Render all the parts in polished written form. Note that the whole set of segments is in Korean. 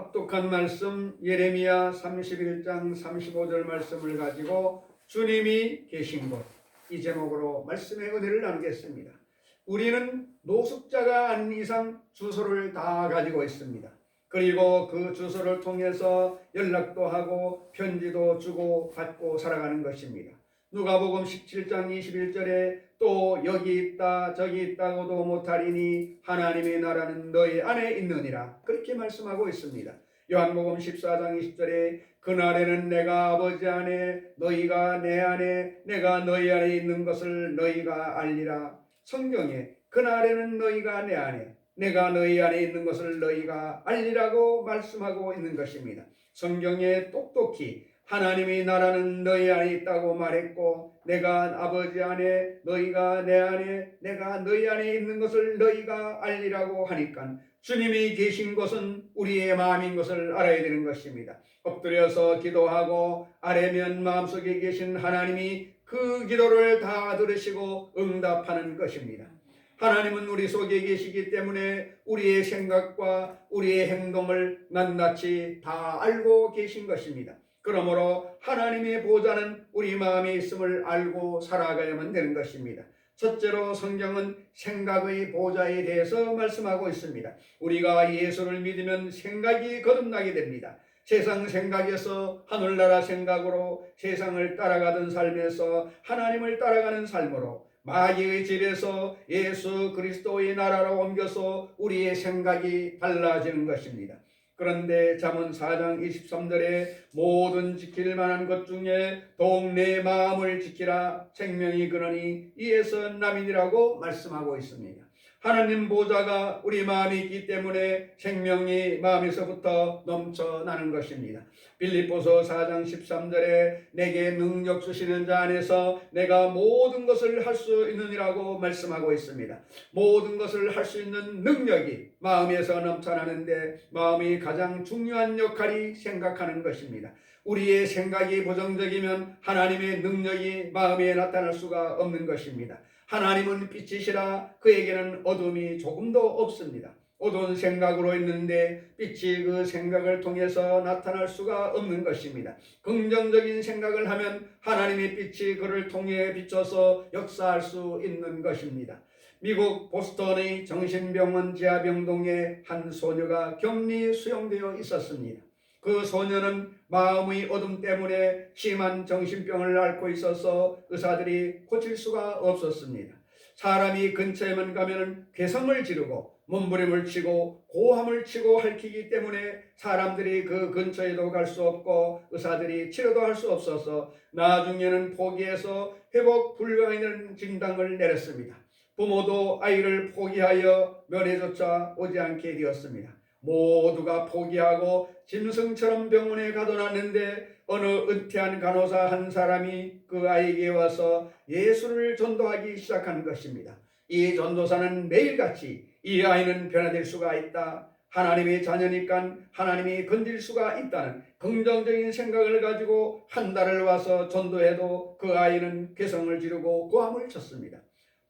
합독한 말씀 예레미야 31장 35절 말씀을 가지고 주님이 계신 곳, 이 제목으로 말씀의 은혜를 나누겠습니다. 우리는 노숙자가 아닌 이상 주소를 다 가지고 있습니다. 그리고 그 주소를 통해서 연락도 하고 편지도 주고 받고 살아가는 것입니다. 누가복음 17장 21절에 또 여기 있다 저기 있다고도 못하리니 하나님의 나라는 너희 안에 있느니라, 그렇게 말씀하고 있습니다. 요한복음 14장 20절에 그날에는 내가 아버지 안에 너희가 내 안에 내가 너희 안에 있는 것을 너희가 알리라. 성경에 그날에는 너희가 내 안에 내가 너희 안에 있는 것을 너희가 알리라고 말씀하고 있는 것입니다. 성경에 똑똑히 하나님의 나라는 너희 안에 있다고 말했고, 내가 아버지 안에 너희가 내 안에 내가 너희 안에 있는 것을 너희가 알리라고 하니까 주님이 계신 곳은 우리의 마음인 것을 알아야 되는 것입니다. 엎드려서 기도하고 아뢰면 마음속에 계신 하나님이 그 기도를 다 들으시고 응답하는 것입니다. 하나님은 우리 속에 계시기 때문에 우리의 생각과 우리의 행동을 낱낱이 다 알고 계신 것입니다. 그러므로 하나님의 보좌는 우리 마음에 있음을 알고 살아가야만 되는 것입니다. 첫째로 성경은 생각의 보좌에 대해서 말씀하고 있습니다. 우리가 예수를 믿으면 생각이 거듭나게 됩니다. 세상 생각에서 하늘나라 생각으로 세상을 따라가던 삶에서 하나님을 따라가는 삶으로 마귀의 집에서 예수 그리스도의 나라로 옮겨서 우리의 생각이 달라지는 것입니다. 그런데 잠언 4장 23절에 모든 지킬 만한 것 중에 더욱 내 마음을 지키라, 생명이 그러니 이에서 남이니라고 말씀하고 있습니다. 하나님 보좌가 우리 마음에 있기 때문에 생명이 마음에서부터 넘쳐나는 것입니다. 빌립보서 4장 13절에 내게 능력 주시는 자 안에서 내가 모든 것을 할 수 있느니라고 말씀하고 있습니다. 모든 것을 할 수 있는 능력이 마음에서 넘쳐나는데 마음이 가장 중요한 역할이 생각하는 것입니다. 우리의 생각이 부정적이면 하나님의 능력이 마음에 나타날 수가 없는 것입니다. 하나님은 빛이시라 그에게는 어둠이 조금도 없습니다. 어두운 생각으로 있는데 빛이 그 생각을 통해서 나타날 수가 없는 것입니다. 긍정적인 생각을 하면 하나님의 빛이 그를 통해 비춰서 역사할 수 있는 것입니다. 미국 보스턴의 정신병원 지하병동에 한 소녀가 격리 수용되어 있었습니다. 그 소녀는 마음의 어둠 때문에 심한 정신병을 앓고 있어서 의사들이 고칠 수가 없었습니다. 사람이 근처에만 가면 괴성을 지르고 몸부림을 치고 고함을 치고 핥히기 때문에 사람들이 그 근처에도 갈 수 없고 의사들이 치료도 할 수 없어서 나중에는 포기해서 회복 불가능한 진단을 내렸습니다. 부모도 아이를 포기하여 면회조차 오지 않게 되었습니다. 모두가 포기하고 짐승처럼 병원에 가둬놨는데 어느 은퇴한 간호사 한 사람이 그 아이에게 와서 예수를 전도하기 시작한 것입니다. 이 전도사는 매일같이 이 아이는 변화될 수가 있다, 하나님의 자녀니까 하나님이 건질 수가 있다는 긍정적인 생각을 가지고 한 달을 와서 전도해도 그 아이는 괴성을 지르고 고함을 쳤습니다.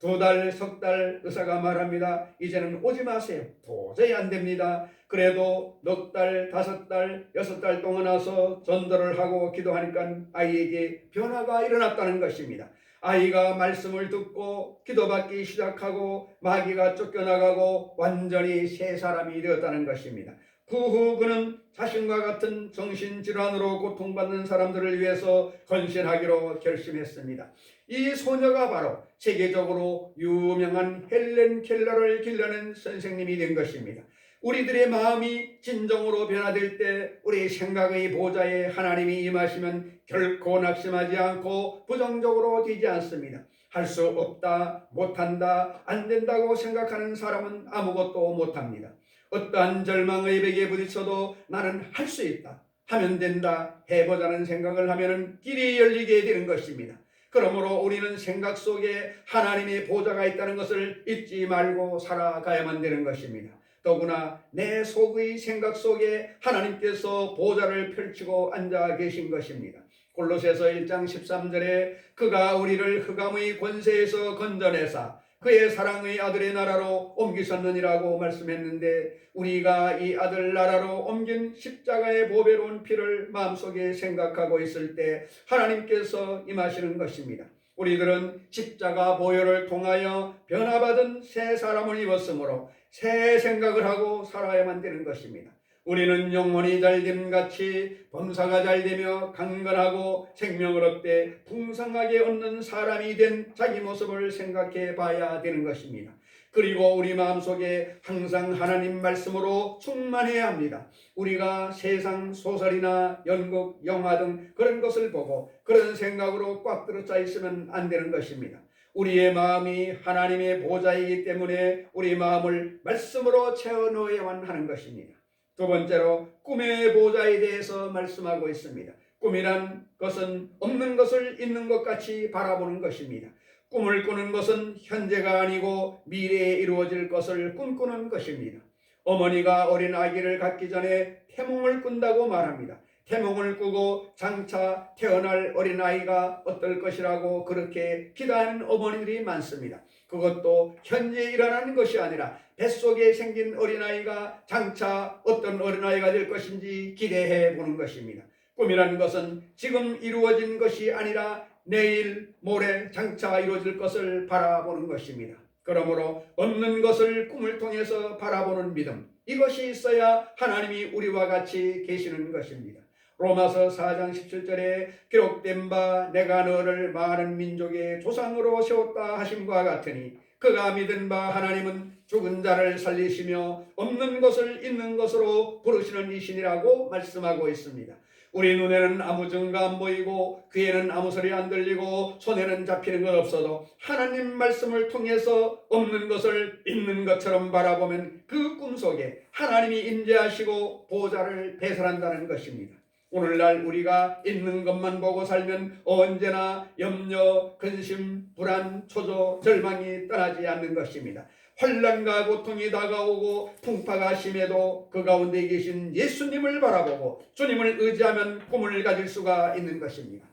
2달, 3달 의사가 말합니다. 이제는 오지 마세요. 도저히 안 됩니다. 그래도 넉 달, 5달, 6달 동안 와서 전도를 하고 기도하니까 아이에게 변화가 일어났다는 것입니다. 아이가 말씀을 듣고 기도받기 시작하고 마귀가 쫓겨나가고 완전히 새 사람이 되었다는 것입니다. 그 후 그는 자신과 같은 정신질환으로 고통받는 사람들을 위해서 헌신하기로 결심했습니다. 이 소녀가 바로 세계적으로 유명한 헬렌 켈러를 길러낸 선생님이 된 것입니다. 우리들의 마음이 진정으로 변화될 때 우리 생각의 보좌에 하나님이 임하시면 결코 낙심하지 않고 부정적으로 되지 않습니다. 할 수 없다, 못한다, 안 된다고 생각하는 사람은 아무것도 못합니다. 어떠한 절망의 벽에 부딪혀도 나는 할 수 있다, 하면 된다, 해보자는 생각을 하면 길이 열리게 되는 것입니다. 그러므로 우리는 생각 속에 하나님의 보좌가 있다는 것을 잊지 말고 살아가야만 되는 것입니다. 더구나 내 속의 생각 속에 하나님께서 보좌를 펼치고 앉아 계신 것입니다. 골로새서 1장 13절에 그가 우리를 흑암의 권세에서 건져내사 그의 사랑의 아들의 나라로 옮기셨느니라고 말씀했는데, 우리가 이 아들 나라로 옮긴 십자가의 보배로운 피를 마음속에 생각하고 있을 때 하나님께서 임하시는 것입니다. 우리들은 십자가 보혈을 통하여 변화받은 새 사람을 입었으므로 새 생각을 하고 살아야만 되는 것입니다. 우리는 영혼이 잘됨 같이 범사가 잘되며 강건하고 생명을 얻되 풍성하게 얻는 사람이 된 자기 모습을 생각해 봐야 되는 것입니다. 그리고 우리 마음속에 항상 하나님 말씀으로 충만해야 합니다. 우리가 세상 소설이나 연극, 영화 등 그런 것을 보고 그런 생각으로 꽉 들어차 있으면 안 되는 것입니다. 우리의 마음이 하나님의 보좌이기 때문에 우리 마음을 말씀으로 채워 넣어야만 하는 것입니다. 두 번째로 꿈의 보좌에 대해서 말씀하고 있습니다. 꿈이란 것은 없는 것을 있는 것 같이 바라보는 것입니다. 꿈을 꾸는 것은 현재가 아니고 미래에 이루어질 것을 꿈꾸는 것입니다. 어머니가 어린 아기를 갖기 전에 태몽을 꾼다고 말합니다. 태몽을 꾸고 장차 태어날 어린아이가 어떨 것이라고 그렇게 기도하는 어머니들이 많습니다. 그것도 현재 일어나는 것이 아니라 뱃속에 생긴 어린아이가 장차 어떤 어린아이가 될 것인지 기대해 보는 것입니다. 꿈이라는 것은 지금 이루어진 것이 아니라 내일, 모레, 장차 이루어질 것을 바라보는 것입니다. 그러므로 없는 것을 꿈을 통해서 바라보는 믿음, 이것이 있어야 하나님이 우리와 같이 계시는 것입니다. 로마서 4장 17절에 기록된 바 내가 너를 많은 민족의 조상으로 세웠다 하심과 같으니 그가 믿은 바 하나님은 죽은 자를 살리시며 없는 것을 있는 것으로 부르시는 이신이라고 말씀하고 있습니다. 우리 눈에는 아무 증거 안 보이고 귀에는 아무 소리 안 들리고 손에는 잡히는 것 없어도 하나님 말씀을 통해서 없는 것을 있는 것처럼 바라보면 그 꿈속에 하나님이 임재하시고 보좌를 배설한다는 것입니다. 오늘날 우리가 있는 것만 보고 살면 언제나 염려, 근심, 불안, 초조, 절망이 떠나지 않는 것입니다. 환난과 고통이 다가오고 풍파가 심해도 그 가운데 계신 예수님을 바라보고 주님을 의지하면 꿈을 가질 수가 있는 것입니다.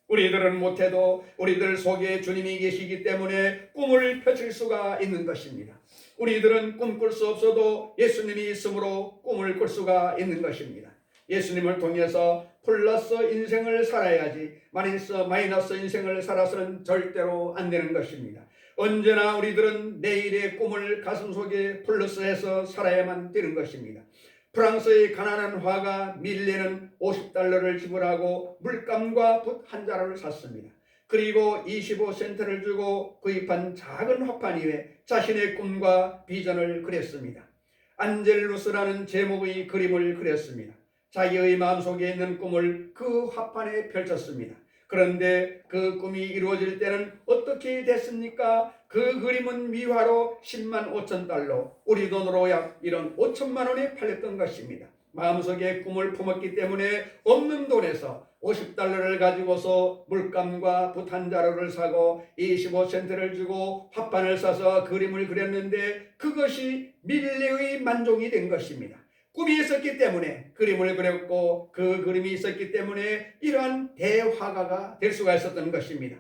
우리들은 못해도 우리들 속에 주님이 계시기 때문에 꿈을 펼칠 수가 있는 것입니다. 우리들은 꿈꿀 수 없어도 예수님이 있으므로 꿈을 꿀 수가 있는 것입니다. 예수님을 통해서 플러스 인생을 살아야지 마이너스 인생을 살아서는 절대로 안 되는 것입니다. 언제나 우리들은 내일의 꿈을 가슴속에 플러스해서 살아야만 되는 것입니다. 프랑스의 가난한 화가 밀레는 $50를 지불하고 물감과 붓 한 자루를 샀습니다. 그리고 25센트를 주고 구입한 작은 화판 위에 자신의 꿈과 비전을 그렸습니다. 안젤루스라는 제목의 그림을 그렸습니다. 자기의 마음속에 있는 꿈을 그 화판에 펼쳤습니다. 그런데 그 꿈이 이루어질 때는 어떻게 됐습니까? 그 그림은 미화로 10만 5천 달러, 우리 돈으로 약 1억 5천만 원에 팔렸던 것입니다. 마음속에 꿈을 품었기 때문에 없는 돈에서 $50를 가지고서 물감과 붓 한 자루를 사고 25센트를 주고 화판을 사서 그림을 그렸는데 그것이 밀레의 만종이 된 것입니다. 꿈이 있었기 때문에 그림을 그렸고 그 그림이 있었기 때문에 이러한 대화가가 될 수가 있었던 것입니다.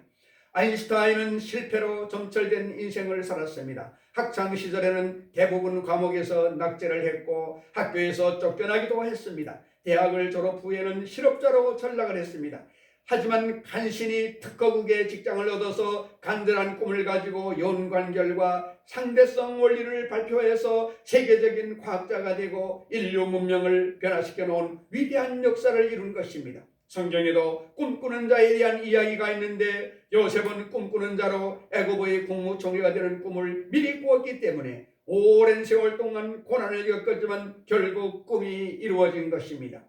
아인슈타인은 실패로 점철된 인생을 살았습니다. 학창 시절에는 대부분 과목에서 낙제를 했고 학교에서 쫓겨나기도 했습니다. 대학을 졸업 후에는 실업자로 전락을 했습니다. 하지만 간신히 특허국의 직장을 얻어서 간절한 꿈을 가지고 연관결과 상대성 원리를 발표해서 세계적인 과학자가 되고 인류 문명을 변화시켜 놓은 위대한 역사를 이룬 것입니다. 성경에도 꿈꾸는 자에 대한 이야기가 있는데 요셉은 꿈꾸는 자로 애굽의 국무총리가 되는 꿈을 미리 꾸었기 때문에 오랜 세월 동안 고난을 겪었지만 결국 꿈이 이루어진 것입니다.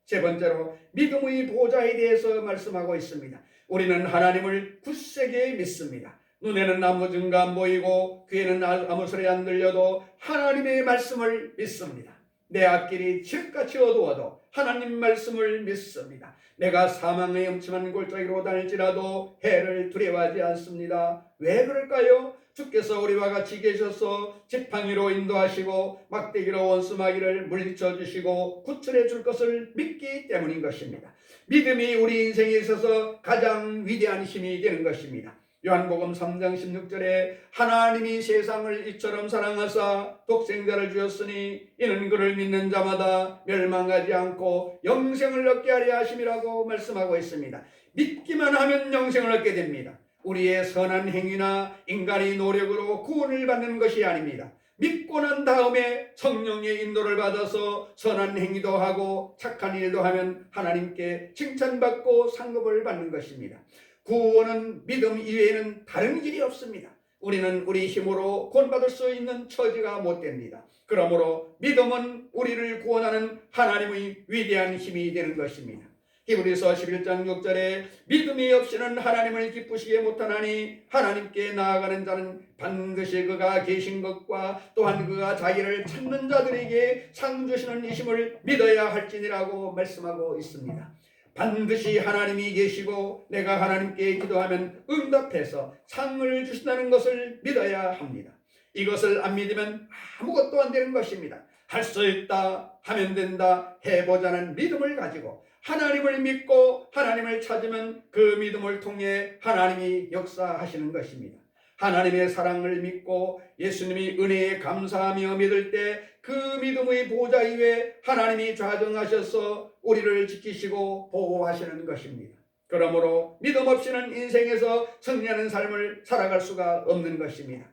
세 번째로 믿음의 보좌에 대해서 말씀하고 있습니다. 우리는 하나님을 굳세게 믿습니다. 눈에는 아무 증거 안 보이고 귀에는 아무 소리 안 들려도 하나님의 말씀을 믿습니다. 내 앞길이 칠흑같이 어두워도 하나님 말씀을 믿습니다. 내가 사망의 음침한 골짜기로 다닐지라도 해를 두려워하지 않습니다. 왜 그럴까요? 주께서 우리와 같이 계셔서 지팡이로 인도하시고 막대기로 원수마귀를 물리쳐 주시고 구출해 줄 것을 믿기 때문인 것입니다. 믿음이 우리 인생에 있어서 가장 위대한 힘이 되는 것입니다. 요한복음 3장 16절에 하나님이 세상을 이처럼 사랑하사 독생자를 주었으니 이는 그를 믿는 자마다 멸망하지 않고 영생을 얻게 하려 하심이라고 말씀하고 있습니다. 믿기만 하면 영생을 얻게 됩니다. 우리의 선한 행위나 인간의 노력으로 구원을 받는 것이 아닙니다. 믿고 난 다음에 성령의 인도를 받아서 선한 행위도 하고 착한 일도 하면 하나님께 칭찬받고 상급을 받는 것입니다. 구원은 믿음 이외에는 다른 길이 없습니다. 우리는 우리 힘으로 구원받을 수 있는 처지가 못 됩니다. 그러므로 믿음은 우리를 구원하는 하나님의 위대한 힘이 되는 것입니다. 히브리서 11장 6절에 믿음이 없이는 하나님을 기쁘시게 못하나니 하나님께 나아가는 자는 반드시 그가 계신 것과 또한 그가 자기를 찾는 자들에게 상 주시는 이심을 믿어야 할지니라고 말씀하고 있습니다. 반드시 하나님이 계시고 내가 하나님께 기도하면 응답해서 상을 주신다는 것을 믿어야 합니다. 이것을 안 믿으면 아무것도 안 되는 것입니다. 할 수 있다, 하면 된다, 해보자는 믿음을 가지고 하나님을 믿고 하나님을 찾으면 그 믿음을 통해 하나님이 역사하시는 것입니다. 하나님의 사랑을 믿고 예수님이 은혜에 감사하며 믿을 때 그 믿음의 보좌 위에 하나님이 좌정하셔서 우리를 지키시고 보호하시는 것입니다. 그러므로 믿음 없이는 인생에서 승리하는 삶을 살아갈 수가 없는 것입니다.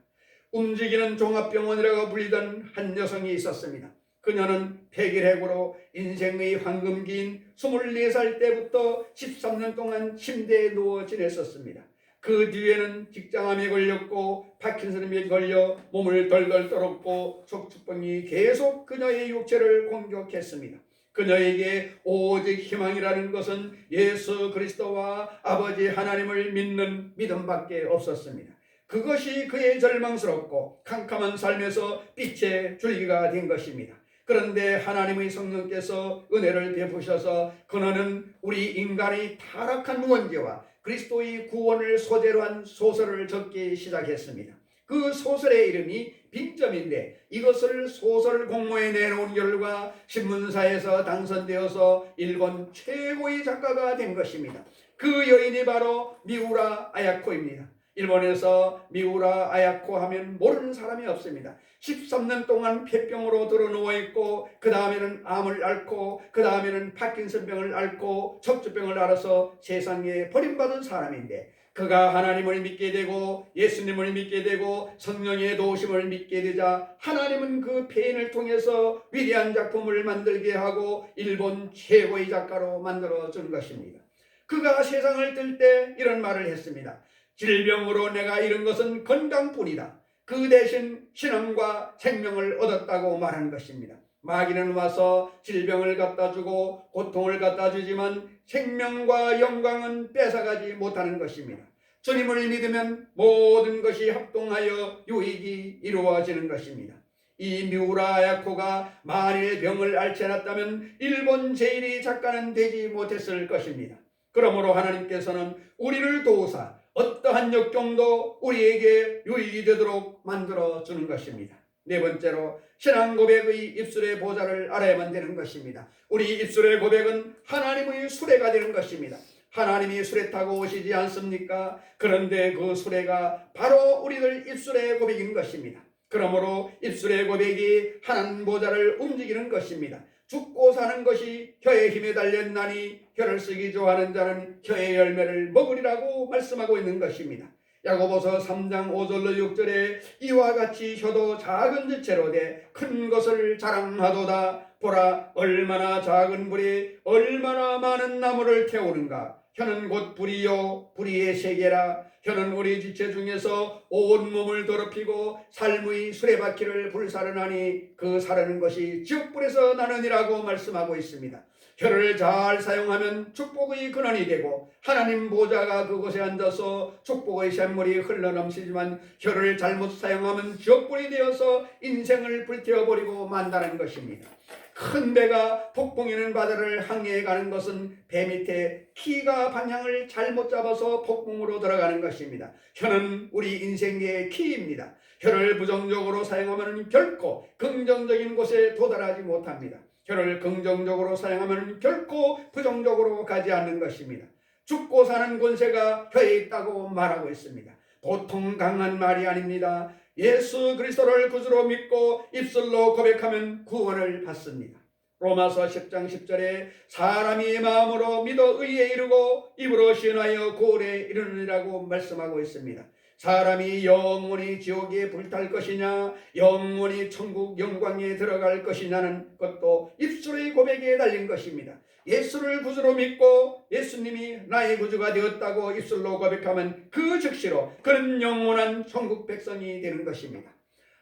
움직이는 종합병원이라고 불리던 한 여성이 있었습니다. 그녀는 폐결핵으로 인생의 황금기인 24살 때부터 13년 동안 침대에 누워 지냈었습니다. 그 뒤에는 직장암에 걸렸고 파킨슨병에 걸려 몸을 덜덜 떨었고 척추병이 계속 그녀의 육체를 공격했습니다. 그녀에게 오직 희망이라는 것은 예수 그리스도와 아버지 하나님을 믿는 믿음밖에 없었습니다. 그것이 그의 절망스럽고 캄캄한 삶에서 빛의 줄기가 된 것입니다. 그런데 하나님의 성령께서 은혜를 베푸셔서 그녀는 우리 인간의 타락한 원죄와 그리스도의 구원을 소재로 한 소설을 적기 시작했습니다. 그 소설의 이름이 빈점인데 이것을 소설 공모에 내놓은 결과 신문사에서 당선되어서 일본 최고의 작가가 된 것입니다. 그 여인이 바로 미우라 아야코입니다. 일본에서 미우라 아야코 하면 모르는 사람이 없습니다. 13년 동안 폐병으로 들어누워있고 그 다음에는 암을 앓고 그 다음에는 파킨슨병을 앓고 척추병을 앓아서 세상에 버림받은 사람인데 그가 하나님을 믿게 되고 예수님을 믿게 되고 성령의 도우심을 믿게 되자 하나님은 그 폐인을 통해서 위대한 작품을 만들게 하고 일본 최고의 작가로 만들어준 것입니다. 그가 세상을 뜰 때 이런 말을 했습니다. 질병으로 내가 잃은 것은 건강뿐이다. 그 대신 신앙과 생명을 얻었다고 말한 것입니다. 마귀는 와서 질병을 갖다 주고 고통을 갖다 주지만 생명과 영광은 뺏어가지 못하는 것입니다. 주님을 믿으면 모든 것이 합동하여 유익이 이루어지는 것입니다. 이 미우라 아야코가 만일 병을 앓지 않았다면 일본 제1위 작가는 되지 못했을 것입니다. 그러므로 하나님께서는 우리를 도우사 어떠한 역경도 우리에게 유익이 되도록 만들어주는 것입니다. 네 번째로 신앙 고백의 입술의 보좌를 알아야만 되는 것입니다. 우리 입술의 고백은 하나님의 수레가 되는 것입니다. 하나님이 수레 타고 오시지 않습니까? 그런데 그 수레가 바로 우리들 입술의 고백인 것입니다. 그러므로 입술의 고백이 하나님 보좌를 움직이는 것입니다. 죽고 사는 것이 혀의 힘에 달렸나니 혀를 쓰기 좋아하는 자는 혀의 열매를 먹으리라고 말씀하고 있는 것입니다. 야고보서 3장 5절로 6절에 이와 같이 혀도 작은 지체로 돼 큰 것을 자랑하도다. 보라 얼마나 작은 불이 얼마나 많은 나무를 태우는가. 혀는 곧 불이요 불의의 세계라. 혀는 우리 지체 중에서 온몸을 더럽히고 삶의 수레바퀴를 불사르나니 그 사르는 것이 지옥불에서 나느니라고 말씀하고 있습니다. 혀를 잘 사용하면 축복의 근원이 되고 하나님 보좌가 그곳에 앉아서 축복의 샘물이 흘러넘치지만 혀를 잘못 사용하면 지옥불이 되어서 인생을 불태워버리고 만다는 것입니다. 큰 배가 폭풍이는 바다를 항해해 가는 것은 배 밑에 키가 방향을 잘못 잡아서 폭풍으로 들어가는 것입니다. 혀는 우리 인생의 키입니다. 혀를 부정적으로 사용하면 결코 긍정적인 곳에 도달하지 못합니다. 혀를 긍정적으로 사용하면 결코 부정적으로 가지 않는 것입니다. 죽고 사는 권세가 혀에 있다고 말하고 있습니다. 보통 강한 말이 아닙니다. 예수 그리스도를 구주로 믿고 입술로 고백하면 구원을 받습니다. 로마서 10장 10절에 사람이 마음으로 믿어 의에 이르고 입으로 시인하여 구원에 이르느니라고 말씀하고 있습니다. 사람이 영원히 지옥에 불탈 것이냐 영원히 천국 영광에 들어갈 것이냐는 것도 입술의 고백에 달린 것입니다. 예수를 구주로 믿고 예수님이 나의 구주가 되었다고 입술로 고백하면 그 즉시로 그는 영원한 천국 백성이 되는 것입니다.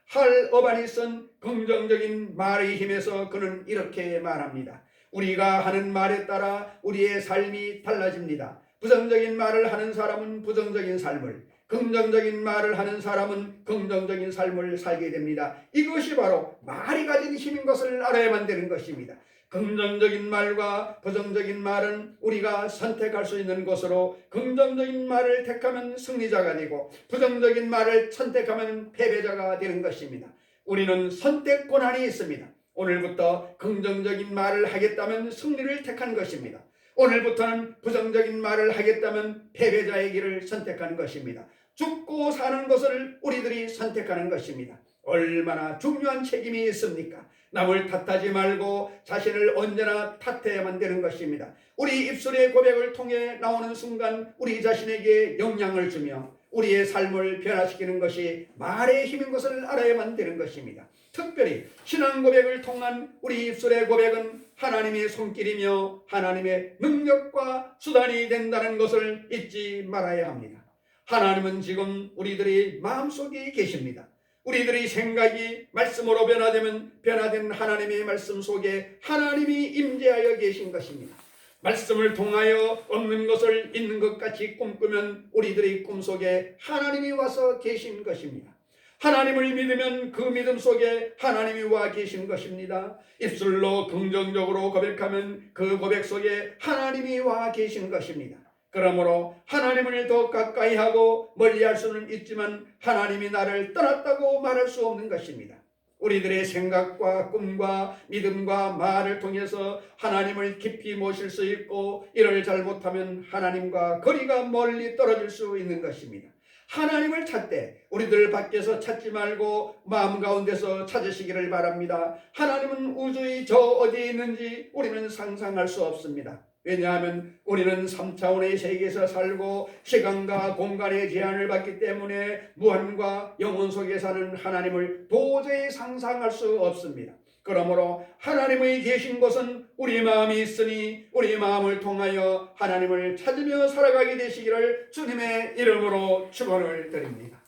할 어바니슨 긍정적인 말의 힘에서 그는 이렇게 말합니다. 우리가 하는 말에 따라 우리의 삶이 달라집니다. 부정적인 말을 하는 사람은 부정적인 삶을, 긍정적인 말을 하는 사람은 긍정적인 삶을 살게 됩니다. 이것이 바로 말이 가진 힘인 것을 알아야만 되는 것입니다. 긍정적인 말과 부정적인 말은 우리가 선택할 수 있는 것으로 긍정적인 말을 택하면 승리자가 되고 부정적인 말을 선택하면 패배자가 되는 것입니다. 우리는 선택 권한이 있습니다. 오늘부터 긍정적인 말을 하겠다면 승리를 택한 것입니다. 오늘부터는 부정적인 말을 하겠다면 패배자의 길을 선택하는 것입니다. 죽고 사는 것을 우리들이 선택하는 것입니다. 얼마나 중요한 책임이 있습니까? 남을 탓하지 말고 자신을 언제나 탓해야만 되는 것입니다. 우리 입술의 고백을 통해 나오는 순간 우리 자신에게 영향을 주며 우리의 삶을 변화시키는 것이 말의 힘인 것을 알아야만 되는 것입니다. 특별히 신앙 고백을 통한 우리 입술의 고백은 하나님의 손길이며 하나님의 능력과 수단이 된다는 것을 잊지 말아야 합니다. 하나님은 지금 우리들의 마음속에 계십니다. 우리들의 생각이 말씀으로 변화되면 변화된 하나님의 말씀 속에 하나님이 임재하여 계신 것입니다. 말씀을 통하여 없는 것을 있는 것 같이 꿈꾸면 우리들의 꿈속에 하나님이 와서 계신 것입니다. 하나님을 믿으면 그 믿음 속에 하나님이 와 계신 것입니다. 입술로 긍정적으로 고백하면 그 고백 속에 하나님이 와 계신 것입니다. 그러므로 하나님을 더 가까이 하고 멀리할 수는 있지만 하나님이 나를 떠났다고 말할 수 없는 것입니다. 우리들의 생각과 꿈과 믿음과 말을 통해서 하나님을 깊이 모실 수 있고 이를 잘못하면 하나님과 거리가 멀리 떨어질 수 있는 것입니다. 하나님을 찾되 우리들 밖에서 찾지 말고 마음 가운데서 찾으시기를 바랍니다. 하나님은 우주의 저 어디에 있는지 우리는 상상할 수 없습니다. 왜냐하면 우리는 3차원의 세계에서 살고 시간과 공간의 제한을 받기 때문에 무한과 영혼 속에 사는 하나님을 도저히 상상할 수 없습니다. 그러므로 하나님의 계신 곳은 우리 마음이 있으니 우리 마음을 통하여 하나님을 찾으며 살아가게 되시기를 주님의 이름으로 축원을 드립니다.